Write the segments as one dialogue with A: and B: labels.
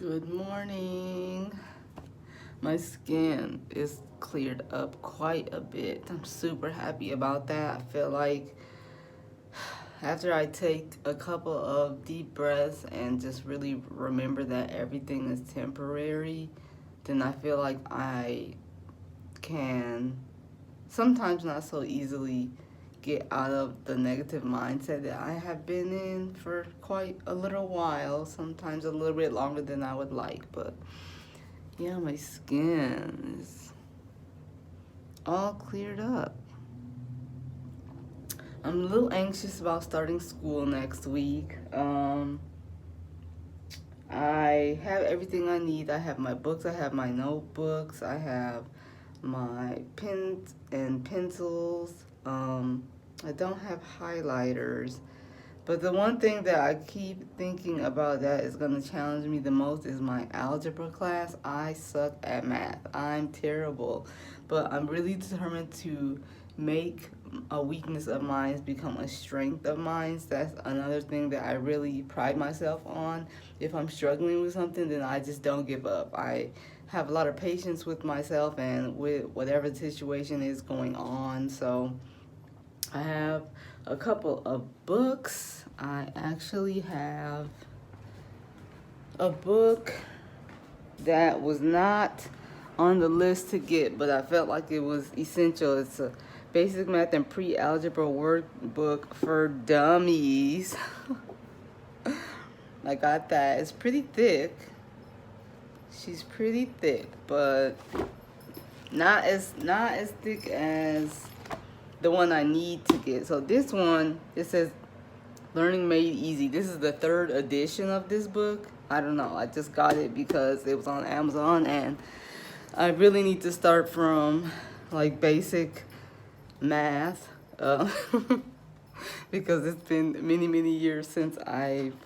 A: Good morning. My skin is cleared up quite a bit. I'm super happy about that. I feel like after I take a couple of deep breaths and just really remember that everything is temporary, then I feel like I can sometimes not so easily get out of the negative mindset that I have been in for quite a little while, sometimes a little bit longer than I would like, but yeah, my skin is all cleared up. I'm a little anxious about starting school next week. I have everything I need. I have my books, I have my notebooks, I have my pens and pencils. I don't have highlighters. But the one thing that I keep thinking about that is going to challenge me the most is my algebra class. I suck at math. I'm terrible. But I'm really determined to make a weakness of mine become a strength of mine. That's another thing that I really pride myself on. If I'm struggling with something, then I just don't give up. I have a lot of patience with myself and with whatever the situation is going on. So I have a couple of books. I actually have a book that was not on the list to get, but I felt like it was essential. It's a basic math and pre-algebra workbook for dummies. I got that. It's pretty thick. She's pretty thick, but not as thick as the one I need to get. So this one, it says Learning Made Easy. This is the third edition of this book. I don't know. I just got it because it was on Amazon, and I really need to start from like basic math because it's been many, many years since I've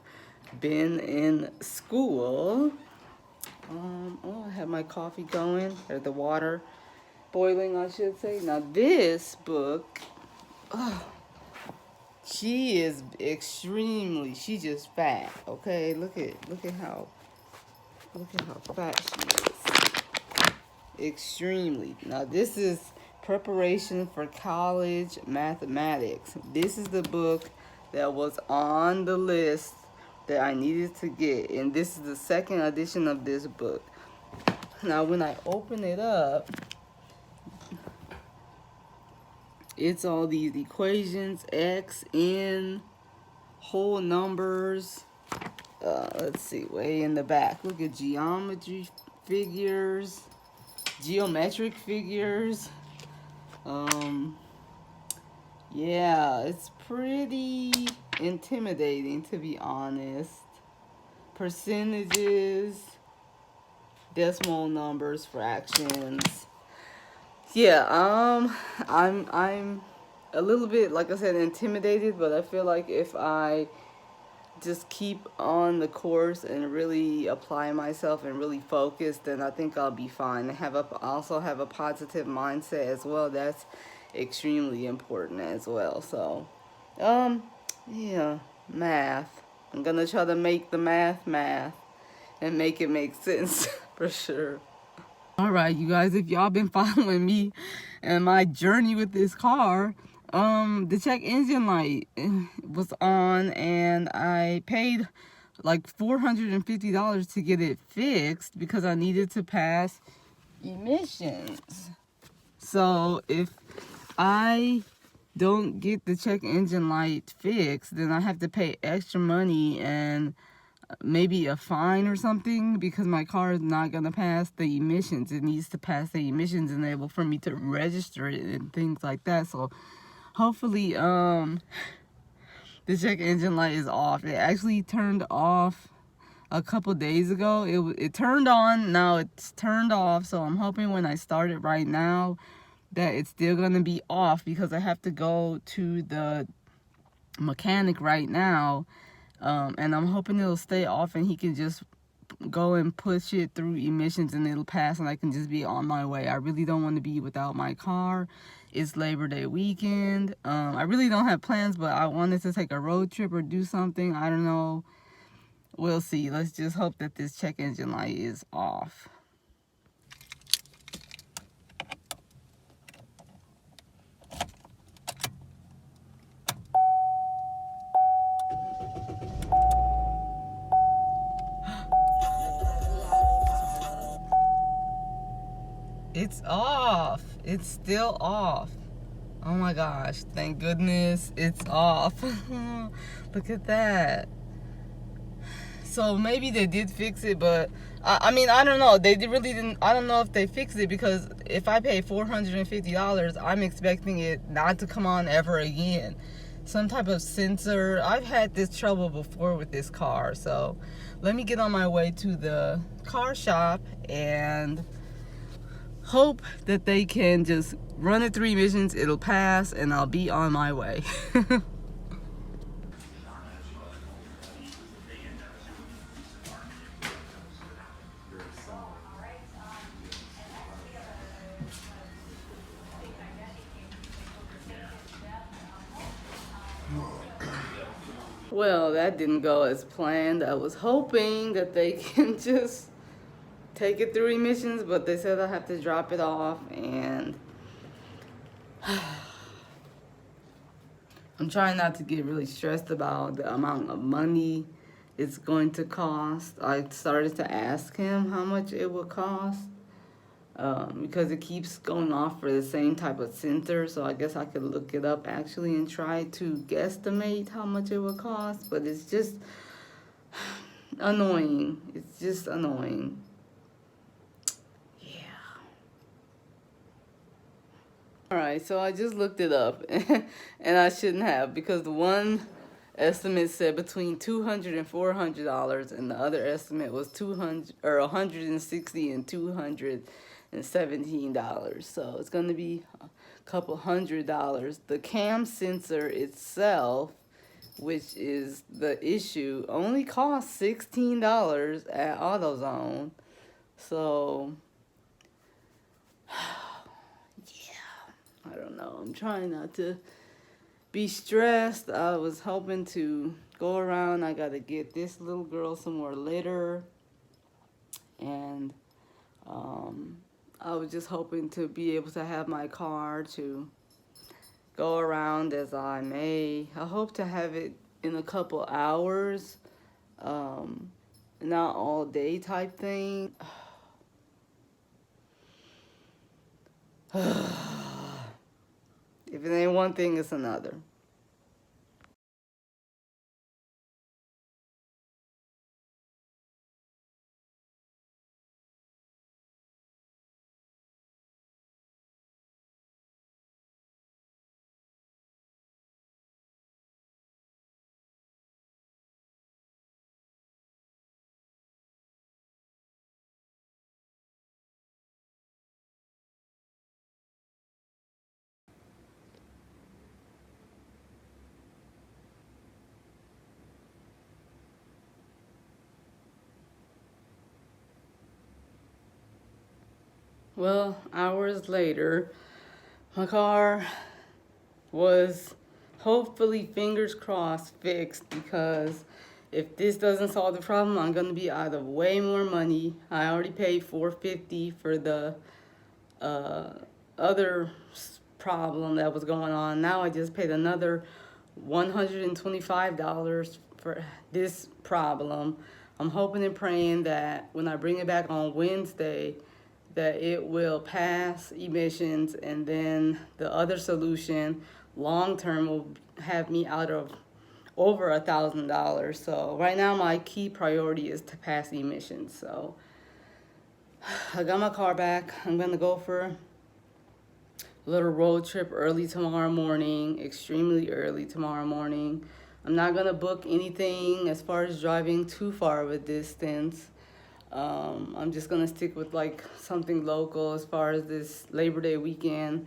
A: been in school. Oh, I have my coffee going, or the water boiling, I should say. Now this book, oh, she is extremely. She just fat. Okay, look at how fat she is. Extremely. Now this is Preparation for College Mathematics. This is the book that was on the list that I needed to get, and this is the second edition of this book. Now when I open it up, it's all these equations, x, n, whole numbers. Let's see, way in the back. Look at geometric figures. Yeah, it's pretty intimidating, to be honest. Percentages, decimal numbers, fractions. Yeah, I'm a little bit, like I said, intimidated, but I feel like if I just keep on the course and really apply myself and really focus, then I think I'll be fine. Also have a positive mindset as well. That's extremely important as well. So, yeah, math. I'm gonna try to make the math and make it make sense for sure. All right, you guys, if y'all been following me and my journey with this car, the check engine light was on, and I paid like $450 to get it fixed because I needed to pass emissions. So if I don't get the check engine light fixed, then I have to pay extra money and maybe a fine or something because my car is not going to pass the emissions. It needs to pass the emissions enable for me to register it and things like that. So hopefully the check engine light is off. It actually turned off a couple days ago. It turned on, now it's turned off. So I'm hoping when I start it right now that it's still going to be off because I have to go to the mechanic right now. And I'm hoping it'll stay off and he can just go and push it through emissions and it'll pass and I can just be on my way. I really don't want to be without my car. It's Labor Day weekend. I really don't have plans, but I wanted to take a road trip or do something. I don't know. We'll see. Let's just hope that this check engine light is off. It's off. It's still off. Oh my gosh. Thank goodness it's off. Look at that. So maybe they did fix it, but I mean, I don't know. They really didn't. I don't know if they fixed it, because if I pay $450, I'm expecting it not to come on ever again. Some type of sensor. I've had this trouble before with this car. So let me get on my way to the car shop and hope that they can just run it 3 missions. It'll pass and I'll be on my way. Well, that didn't go as planned. I was hoping that they can just take it through emissions, but they said I have to drop it off, and I'm trying not to get really stressed about the amount of money it's going to cost. I started to ask him how much it would cost, because it keeps going off for the same type of sensor. So I guess I could look it up actually and try to guesstimate how much it would cost, but it's just annoying. It's just annoying. Alright, so I just looked it up, and I shouldn't have, because the one estimate said between $200 and $400, and the other estimate was $160 and $217. So it's going to be a couple $100. The cam sensor itself, which is the issue, only costs $16 at AutoZone. So I don't know. I'm trying not to be stressed. I was hoping to go around. I got to get this little girl some more litter. And I was just hoping to be able to have my car to go around as I may. I hope to have it in a couple hours. Not all day type thing. If it ain't one thing, it's another. Well, hours later, my car was hopefully, fingers crossed, fixed, because if this doesn't solve the problem, I'm going to be out of way more money. I already paid $450 for the other problem that was going on. Now I just paid another $125 for this problem. I'm hoping and praying that when I bring it back on Wednesday, that it will pass emissions, and then the other solution long term will have me out of over $1,000. So right now my key priority is to pass emissions. So I got my car back. I'm gonna go for a little road trip early tomorrow morning, extremely early tomorrow morning. I'm not gonna book anything as far as driving too far of a distance. I'm just gonna stick with like something local as far as this Labor Day weekend.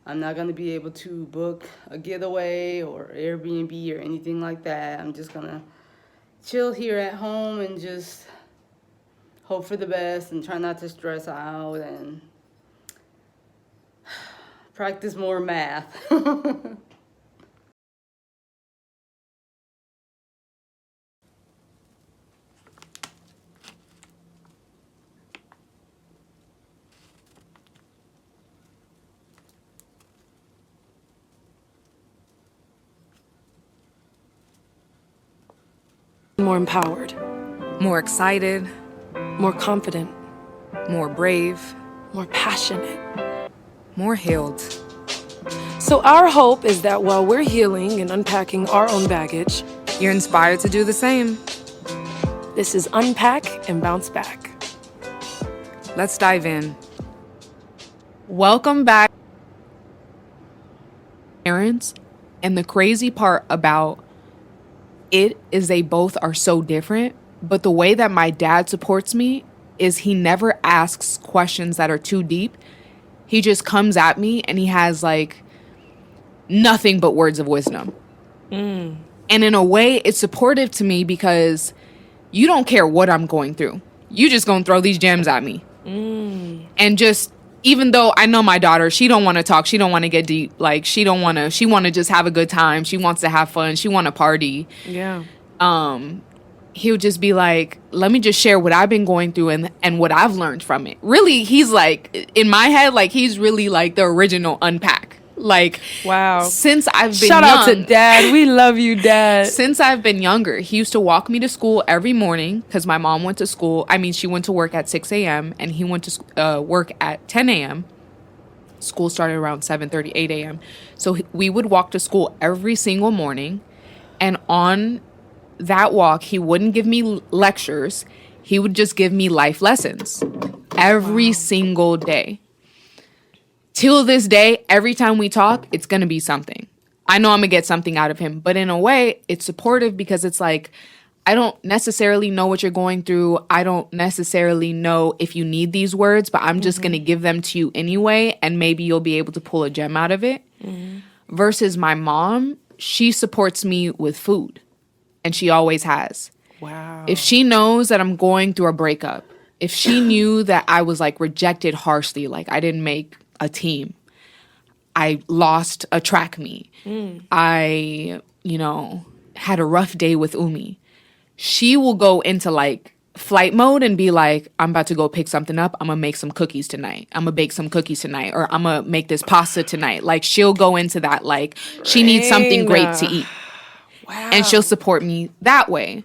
A: I'm not gonna be able to book a getaway or Airbnb or anything like that. I'm just gonna chill here at home and just hope for the best and try not to stress out and practice more math.
B: More empowered.
C: More excited.
B: More confident.
C: More brave.
B: More passionate.
C: More healed.
B: So our hope is that while we're healing and unpacking our own baggage,
C: you're inspired to do the same.
B: This is Unpack and Bounce Back.
C: Let's dive in. Welcome back, parents. And the crazy part about it is they both are so different, but the way that my dad supports me is he never asks questions that are too deep. He just comes at me and he has like nothing but words of wisdom. And in a way, it's supportive to me because you don't care what I'm going through. You just gonna throw these gems at me. And just, even though I know my daughter, she don't want to talk. She don't want to get deep. Like, she want to just have a good time. She wants to have fun. She want to party.
B: Yeah.
C: He'll just be like, let me just share what I've been going through and what I've learned from it. Really, he's like, in my head, like, he's really like the original Unpack. Like,
B: wow.
C: Since I've been
B: Shout out to Dad. We love you, Dad.
C: Since I've been younger, he used to walk me to school every morning because my mom went to school. I mean, she went to work at 6 a.m. and he went to work at 10 a.m. School started around 7:30, 8 a.m. So we would walk to school every single morning. And on that walk, he wouldn't give me lectures. He would just give me life lessons every single day. Till this day, every time we talk, it's going to be something. I know I'm going to get something out of him. But in a way, it's supportive because it's like, I don't necessarily know what you're going through. I don't necessarily know if you need these words, but I'm just going to give them to you anyway. And maybe you'll be able to pull a gem out of it. Versus my mom, she supports me with food. And she always has.
B: Wow.
C: If she knows that I'm going through a breakup, if she knew that I was like rejected harshly, like I didn't make a team, I lost a track meet, I, had a rough day with Umi, she will go into like flight mode and be like, I'm about to go pick something up. I'm gonna make some cookies tonight. I'm gonna bake some cookies tonight, or I'm gonna make this pasta tonight. Like, she'll go into that, like, she needs something great to eat.
B: Wow.
C: And she'll support me that way.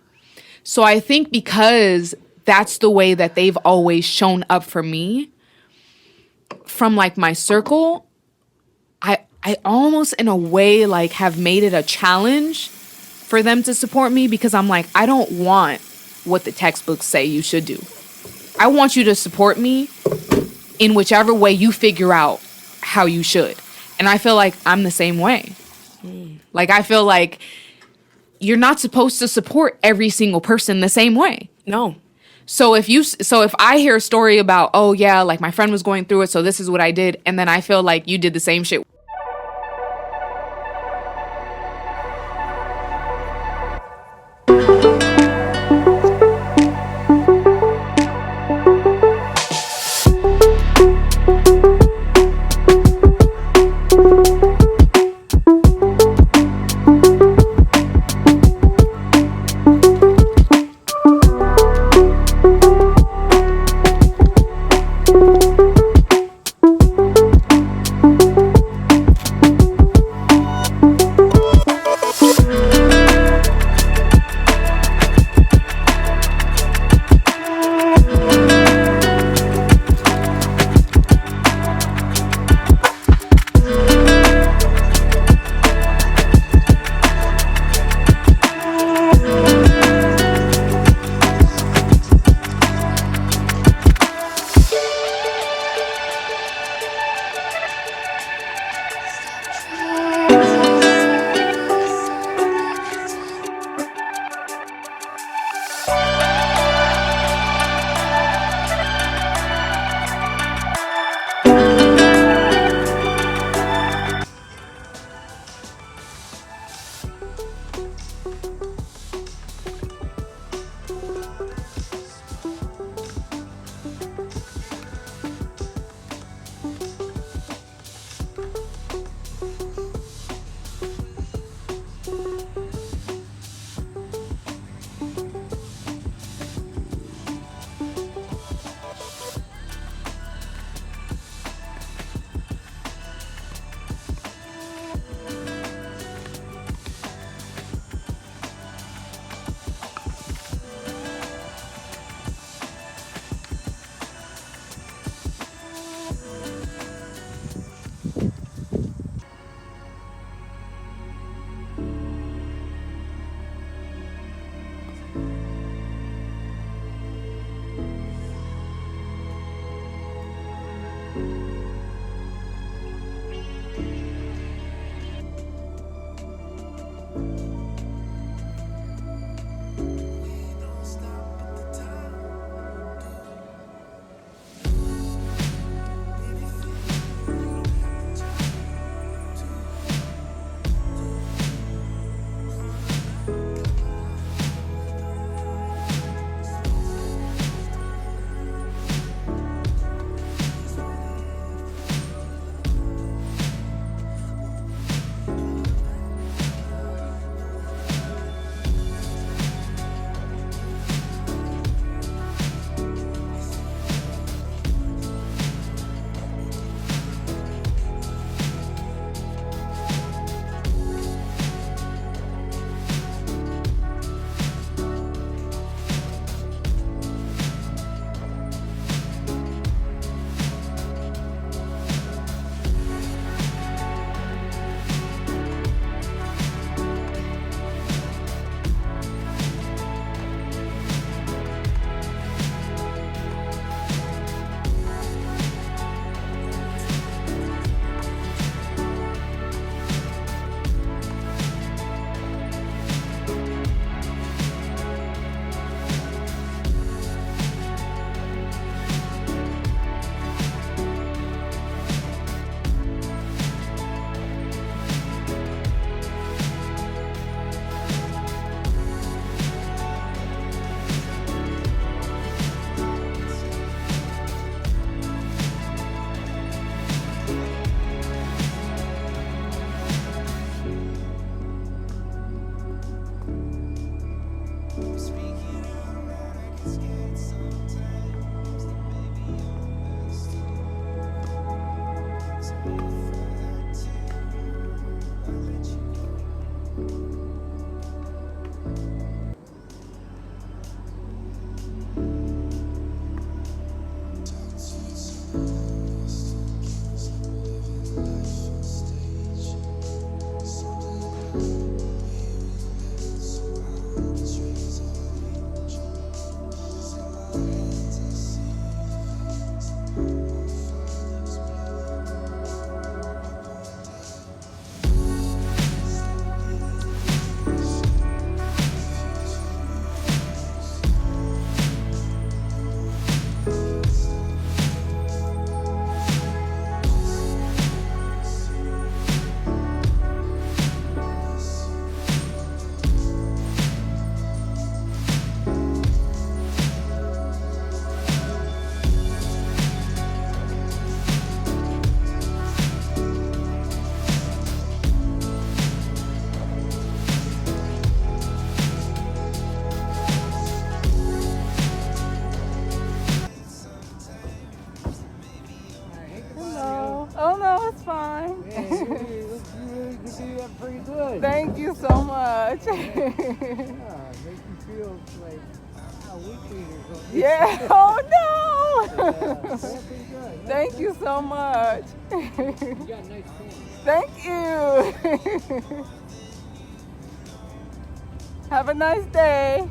C: So I think because that's the way that they've always shown up for me from like my circle, I almost in a way like have made it a challenge for them to support me, because I'm like, I don't want what the textbooks say you should do. I want you to support me in whichever way you figure out how you should. And I feel like I'm the same way. Like, I feel like you're not supposed to support every single person the same way.
B: No.
C: So if I hear a story about, oh yeah, like my friend was going through it, so this is what I did, and then I feel like you did the same shit.
D: think you did that pretty good.
A: Thank you so much.
D: Yeah, make you feel like weakling or something.
A: Yeah. Oh
D: Yeah,
A: no.
D: that's pretty good.
A: Thank you so much.
D: You got nice things.
A: Thank you. Have a nice day.